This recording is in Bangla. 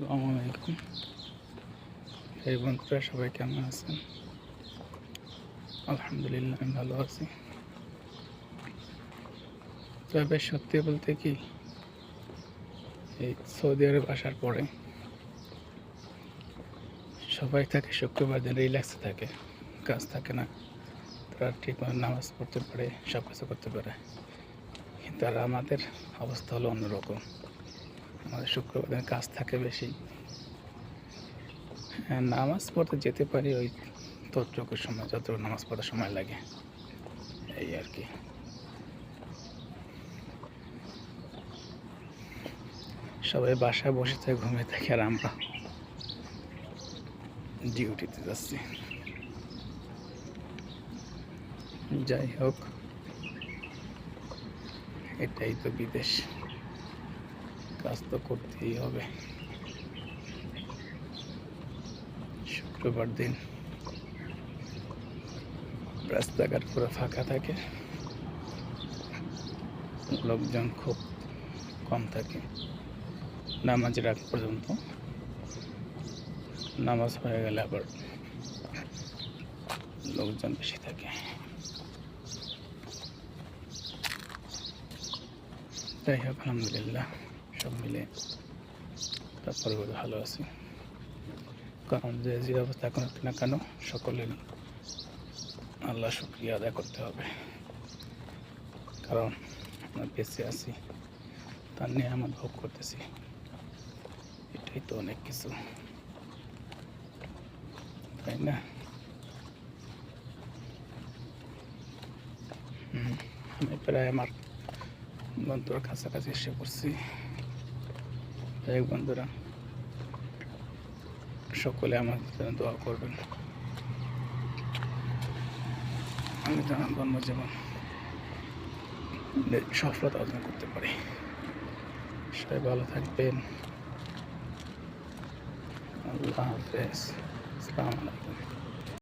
আসসালামু আলাইকুম। এই বন্ধুরা সবাই কেমন আছেন? আলহামদুলিল্লাহ আমি ভালো আছি। তবে সত্যি বলতে কি, এই সৌদি আরব আসার পরে সবাই থাকে শুক্রবার দিন রিল্যাক্সে থাকে, কাজ থাকে না। তারা ঠিকমতো নামাজ পড়তে পারে, সব কিছু করতে পারে। কিন্তু আর আমাদের অবস্থা হলো অন্যরকম। আমাদের শুক্রবার দিন কাজ থাকে বেশি। হ্যাঁ, নামাজ পড়তে যেতে পারি ওই ততটুকু সময়, যতটুকু নামাজ পড়ার সময় লাগে, এই আর কি। সবাই বাসায় বসে থাকে, ঘুমিয়ে থাকে, আর আমরা ডিউটিতে যাচ্ছি। যাই হোক, এটাই তো বিদেশ, কাজ তো করতেই হবে। শুক্রবার দিন রাস্তাঘাট পুরো ফাঁকা থাকে, লোকজন খুব কম থাকে নামাজের আগ পর্যন্ত। নামাজ হয়ে গেলে আবার লোকজন বেশি থাকে। যাই হোক, আলহামদুলিল্লাহ সব মিলে তারপরে ভালো আছি। কারণ যে অবস্থা এখন না কেন, সকলের আল্লাহ শুকরিয়া আদায় করতে হবে। কারণ আমরা বেঁচে আছি, তার নিয়ে আমার ভোগ করতেছি, এটাই তো অনেক কিছু, তাই না? আমি প্রায় আমার বন্ধুর কাছাকাছি এসে পড়ছি। যাই হোক বন্ধুরা, সকলে আমার জন্য দোয়া করবেন, আমি যেন কর্মজীবন সফলতা অর্জন করতে পারি। সবাই ভালো থাকবেন। আল্লাহ হাফেজ। আসসালামু আলাইকুম।